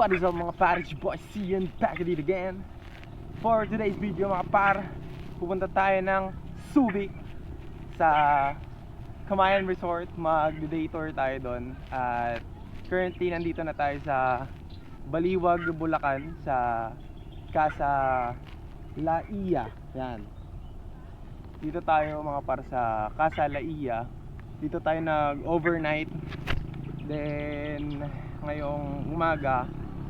What is up mga par, it's your boy Cian back at it again. For today's video mga par, pupunta tayo ng Subic sa Camayan Resort. Mag-day tour tayo doon. At currently nandito na tayo sa Baliwag, Bulacan, sa Casa Laia. Yan. Dito tayo mga par sa Casa Laia. Dito tayo nag-overnight. Then ngayong umaga,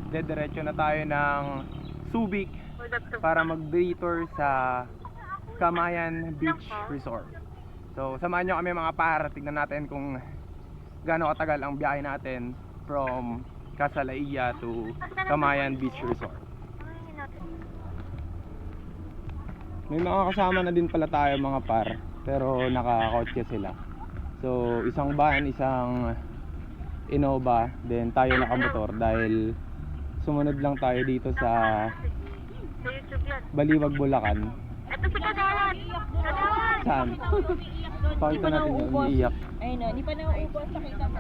dediretso na tayo ng Subic para mag-day tour sa Camayan Beach Resort. So samahan nyo kami mga par, tignan natin kung gaano katagal ang biyahe natin from Casa Laia to Camayan Beach Resort. May mga kasama na din pala tayo mga par, pero nakakotse sila. So isang van, isang Innova, then tayo nakamotor dahil sumunod lang tayo dito sa Baliwag, Bulacan. Ito si Kagawan! Kagawan! Saan? Pakita natin yung umiiyak. Ayun o, hindi pa nauubos. Pakita mo.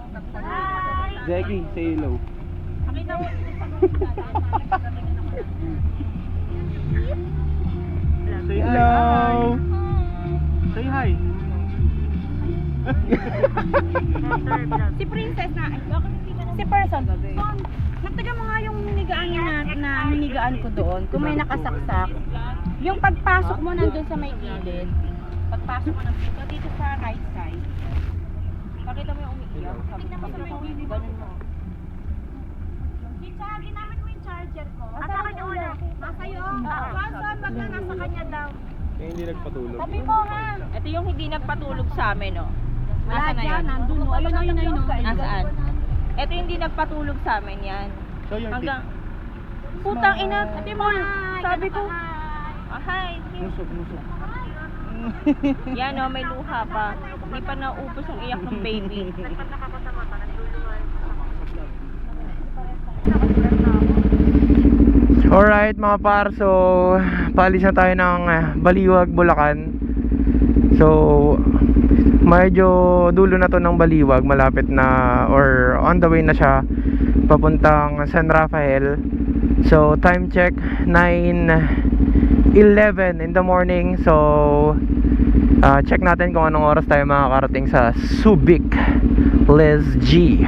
Jackie, say hello. Pakita mo. Say hello! Say hi. Si Princess na, si Person. Nagtaga mo nga yung hinigaan na hinigaan ko doon. Kung may nakasaksak. Yung pagpasok mo nandun sa may gilid. Pagpasok mo dito sa right side. Pakita mo yung umiiyak. Tignan mo sa may gilid. Ganun mo. Ginamit mo yung charger ko. Asa kanya una? Nasa yun. Johnson, wag na nasa kanya daw. Kaya hindi nagpatulog. Sabi mo ha. Ito yung hindi nagpatulog sa amin, no? Wala Nasaan na dyan, yun? nandun mo. Ayun, ayun, ayun. Nasaan? Ito yung hindi nagpatulog sa amin yan. Show your Hanggang... Putang ina, ate mo. Sabi ko. Hi. Nusok, nusok. Yan, no, may luha pa. Hindi pa naubos ang iyak ng baby. Alright mga par, so paalis na tayo ng Baliwag, Bulacan. So medyo dulo na to ng Baliwag, malapit na or on the way na siya papuntang San Rafael. So time check 9:11 in the morning. So check natin kung anong oras tayo makakarating sa Subic. Let's G.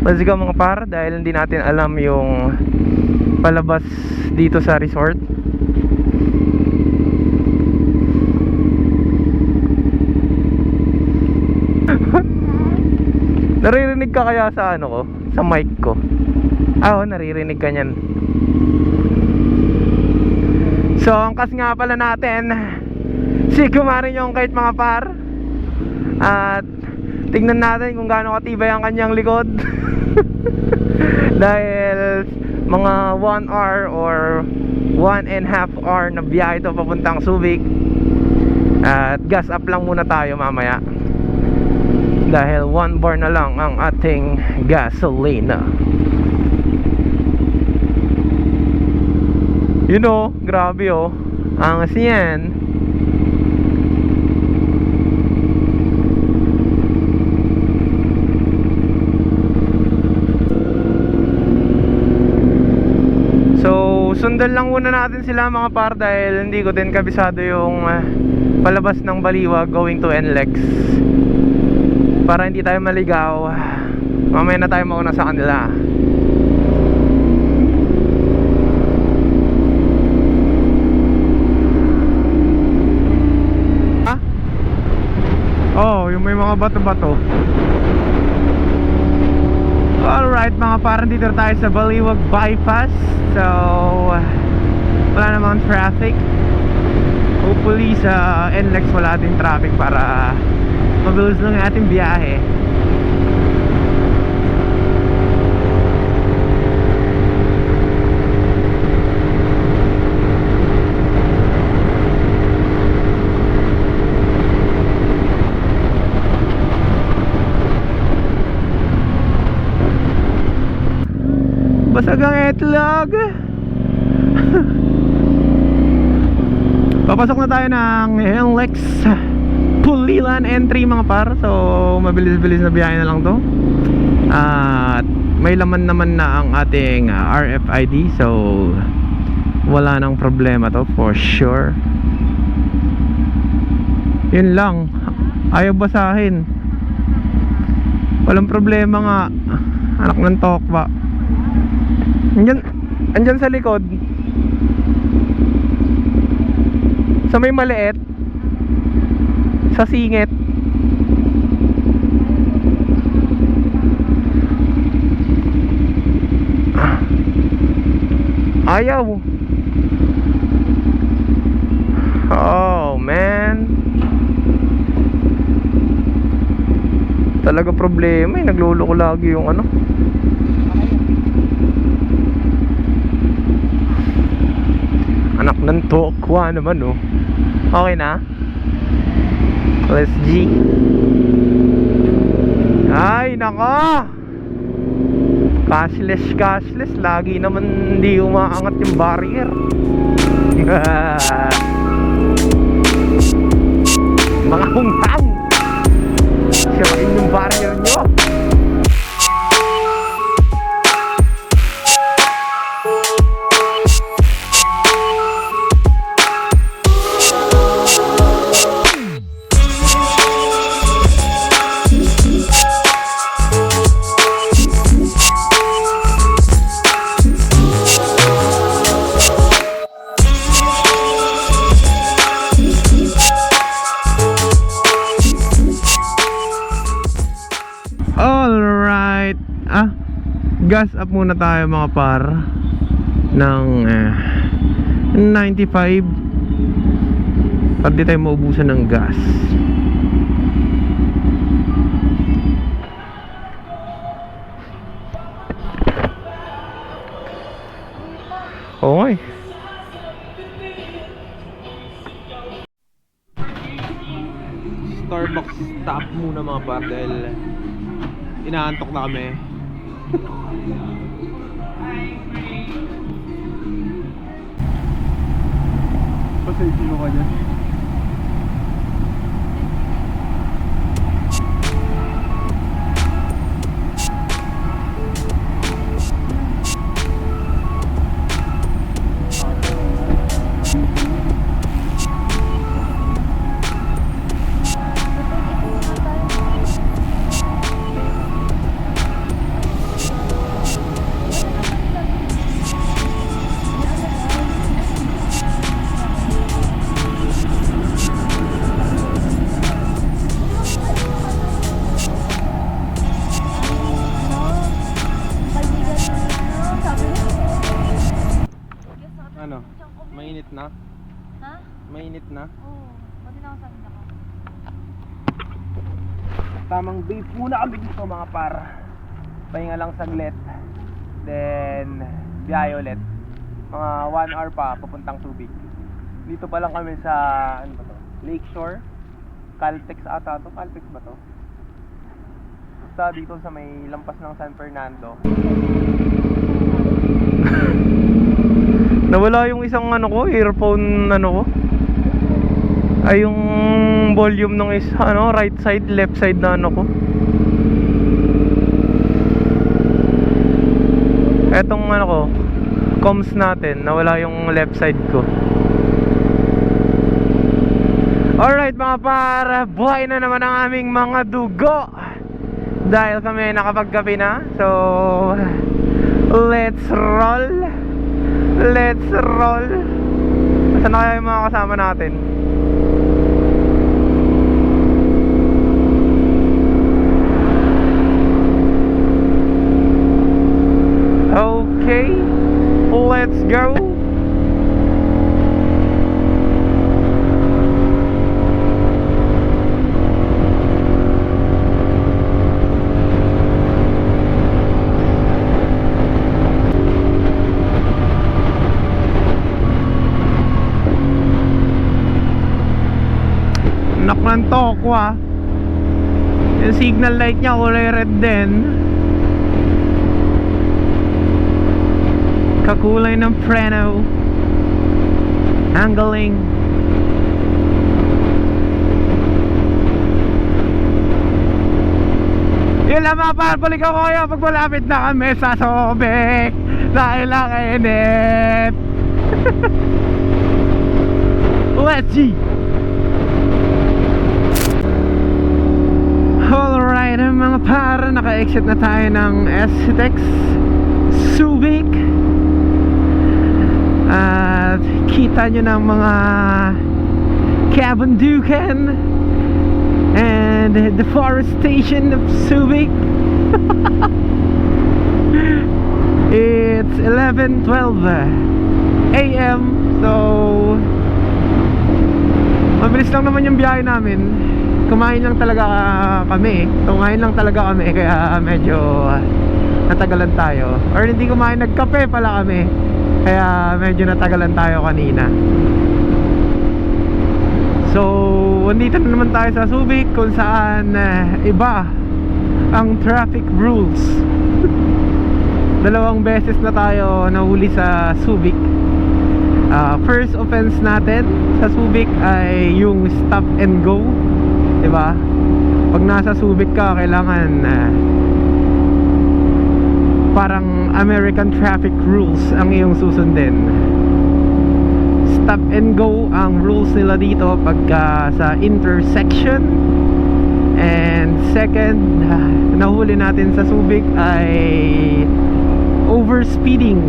Let's go mga par, dahil hindi natin alam yung palabas dito sa resort. Naririnig ka kaya sa ano ko? Sa mic ko? Oo, naririnig ka niyan. So, ang kas nga pala natin, si Kumarin yung kahit mga par. At tingnan natin kung gaano katibay ang kanyang likod. Dahil mga 1 hour or 1.5 hour na biyahe ito papuntang Subic. At gas up lang muna tayo mamaya, dahil 1 bar na lang ang ating gasolina. You know, grabe oh. Angas yan. Sundan lang muna natin sila mga par, dahil hindi ko din kabisado yung palabas ng Baliwag going to NLEX, para hindi tayo maligaw. Mamaya na tayo mauna sa kanila. Ha? Oh, yung may mga bato-bato. Alright mga par, dito tayo sa Baliwag Bypass. So wala namang traffic. Hopefully sa NLEX wala din traffic para mabilis lang yung ating biyahe. Basag ang itlog. Papasok na tayo ng NLEX Pulilan entry mga par. So mabilis-bilis na biyahe na lang to. At may laman naman na ang ating RFID, so wala nang problema to for sure. Yun lang, ayaw basahin, walang problema nga. Anak ng tokwa. Andyan sa likod, sa may maliit, sa singit. Ayaw. Oh man, talaga problema eh. Nagluloko lagi yung ano. Anak ng tokwa naman oh. Okay na? Let's G. Ay nako, cashless. Lagi naman hindi umaangat yung barrier. Mga hunghang, sirain yung barrier nyo. Alright, gas up muna tayo mga par ng 95 para di tayo maubusan ng gas. Okay. Starbucks stop muna mga par dahil inaantok na kami. Pasensya mo ka dyan. Ano? Mainit na? Ha? Mainit na? Oo. Pwede na ako sabi na ka. Tamang vape muna kami dito mga par. Pahinga lang saglit. Then biyahe ulit. Mga 1 hour pa papuntang Subic. Dito pa lang kami sa ano ba to? Lakeshore. Caltex ata to. Caltex ba to? Basta dito sa may lampas ng San Fernando. Nawala yung isang ano ko, earphone ano ko. Ay yung volume ng isa, ano, right side, left side na ano ko. Etong ano ko, comms natin, nawala yung left side ko. Alright mga par, buhay na naman ang aming mga dugo. Dahil kami nakapagkape na. So let's roll. Let's roll. Saan na kaya yung mga kasama natin? Okay, let's go. Naknan tokwa. Yung signal light niya kulay red din. Kakulay ng preno. Angling. Yun lang mga par, balik ako kayo pag malapit na kami sa Subic dahil lang init. Let's see. Alright mga par, naka-exit na tayo ng SCTEX Subic. At kita nyo ng mga Kabundukan and the forestation of Subic. It's 11:12 AM. So mabilis lang naman yung biyahe namin. Kumain lang talaga kami. Kumain lang talaga kami kaya medyo natagalan tayo. Or hindi kumain, nagkape pala kami. Kaya medyo natagalan tayo kanina. So, nandito na naman tayo sa Subic kung saan iba ang traffic rules. Dalawang beses na tayo nahuli sa Subic. First offense natin sa Subic ay yung stop and go, diba? Pag nasa Subic ka, kailangan parang American traffic rules ang iyong susundin. Stop and go ang rules nila dito pagka sa intersection. And second, nahuli natin sa Subic ay overspeeding.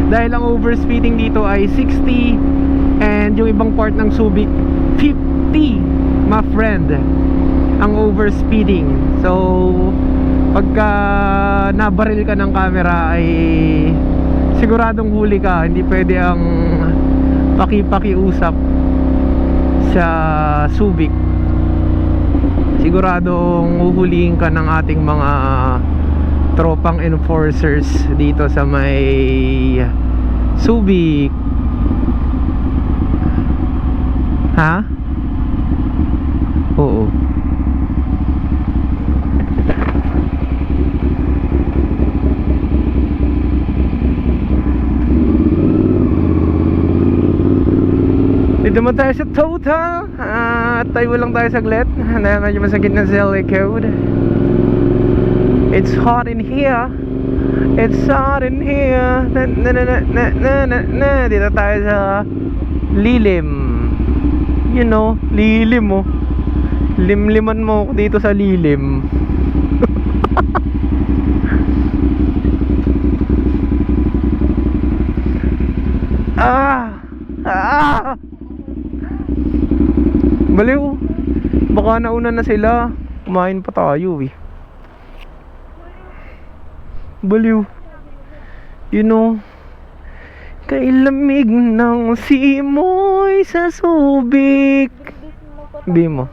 Dahil ang overspeeding dito ay 60 and yung ibang part ng Subic 50, my friend, ang overspeeding. So pagka nabaril ka ng camera ay siguradong huli ka. Hindi pwede ang paki-pakiusap sa Subic. Siguradong uhulihin ka ng ating mga tropang enforcers dito sa may Subic. Ha? Oo. Dito naman tayo sa total. Tayo lang tayo saglit. Medyo masakit na sa likod. It's hot in here. It's hot in here. Dito tayo sa lilim. You know, lilim mo. Limliman mo dito sa lilim. Baliw. Baka nauna na sila. Kumain pa tayo eh. Baliw. You know, kay lamig ng simoy sa Subic. Hindi mo.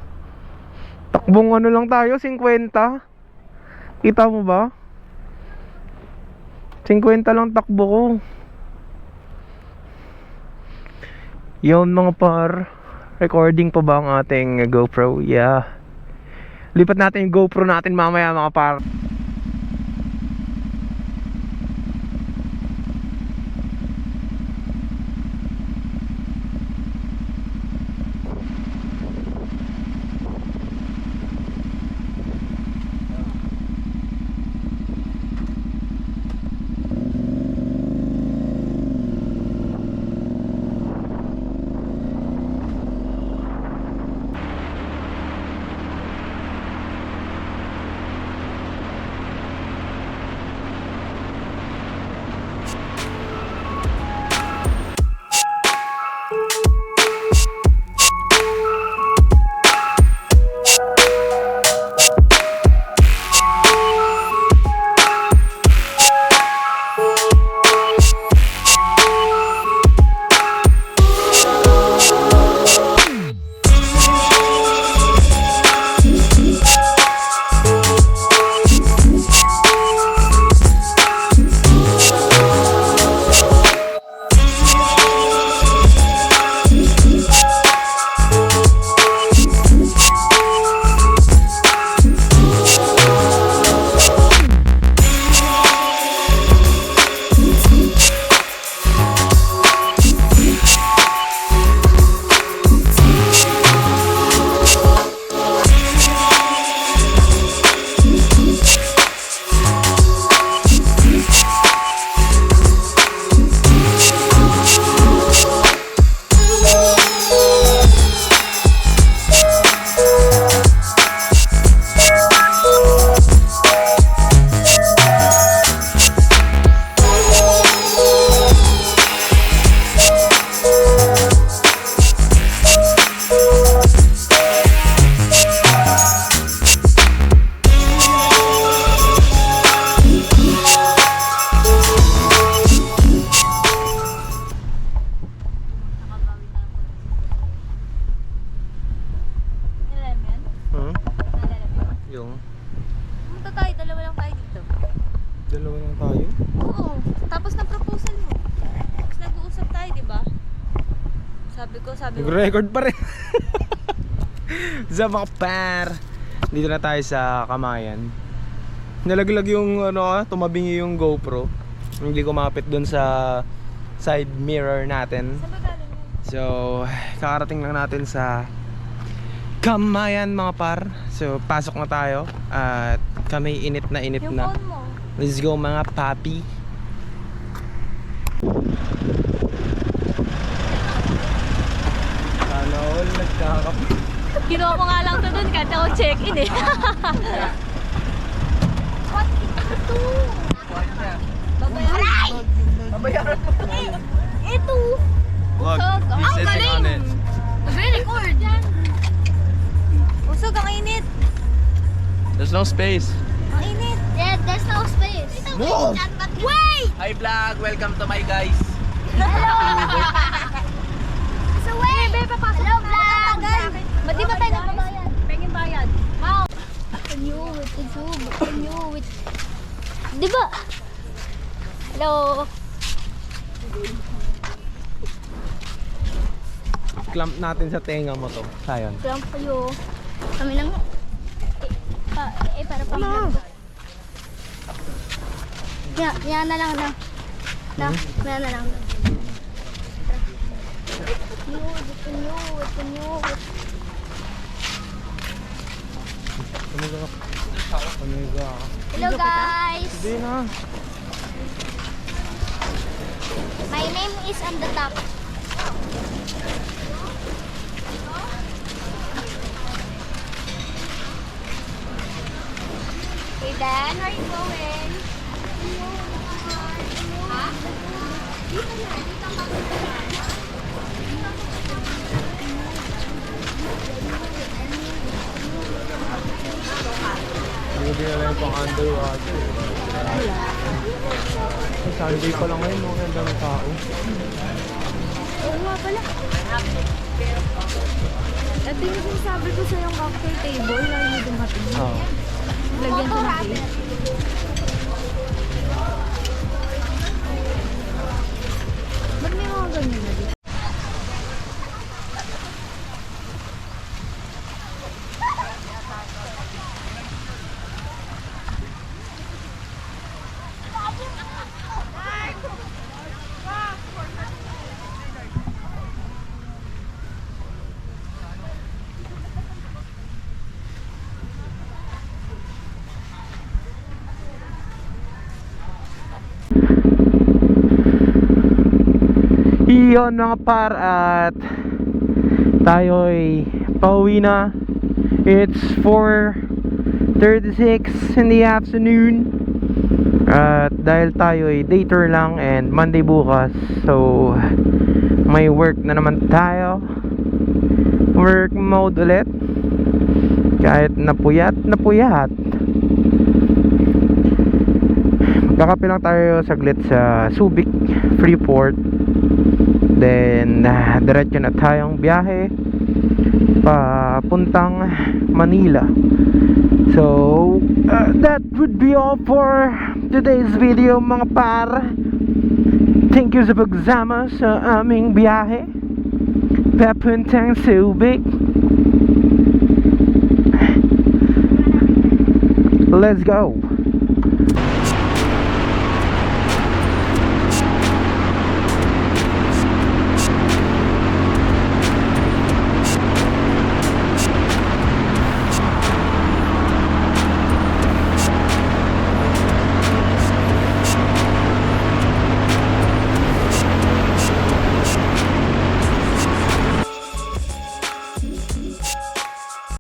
Takbong ano lang tayo, 50. Kita mo ba? 50 lang takbo ko. Yun mga par. Recording pa ba ang ating GoPro? Yeah. Lipat natin yung GoPro natin mamaya mga par. Yung Punta tayo, dalawa lang tayo dito. dalawa lang tayo. Oo. Tapos na proposal mo. Tapos nag-uusap tayo, di ba? Sabi ko. Nag-record pa rin. Sa mga par. Dito na tayo sa Kamayan. Nalaglag yung tumabingi yung GoPro. Hindi kumapit dun sa side mirror natin. Saan ba galing yun? So, kakarating lang natin sa Kamayan mga par. So, pasok na tayo. At kami init na Yung na. phone mo. Let's go mga papi. Sana all nagkakapi. Kinuha ko nga lang to dun kahit ako check-in eh. What is ito? Babayaran mo. Ito. Look, Ang he's sitting galing. on it. Mag-record. Usog, ang init. There's no space. Ang init. Yeah, there's no space. Move! Wait! Hi vlog! Welcome to my guys. Hello! So wait! Bebe, papasok. Hello, vlog! Ba't di ba tayo nagbabayad? Pengin bayad. Wow! Di ba? Hello! Clamp natin sa tenga mo to. Sayon. Kailang kayo. Kami nang... para pang... Yan na lang na. Yan na lang. Hello guys! Hindi na. My name is on the top. Hey Dan, where are you going? Ha? Dito na, dito ang Hindi na lang pang underwater. Sunday pa lang ngayon, mga ganda ng tao. Oo nga pala. Ito yung sinasabi ko sa yung cocktail table na yung dumating. Oo. Lagyan ko ng cake. Ba't may mga ganyan na dito? Iyon mga par at tayo'y pauwi na. It's 4:36 in the afternoon. At dahil tayo'y day tour lang and Monday bukas, so may work na naman tayo. Work mode ulit. Kahit napuyat. Magkakape lang tayo saglit sa Subic Freeport. Then diretso na tayong biyahe papuntang Manila. So that would be all for today's video mga par. Thank you sa pagsama sa aming biyahe papuntang Subic. Let's go.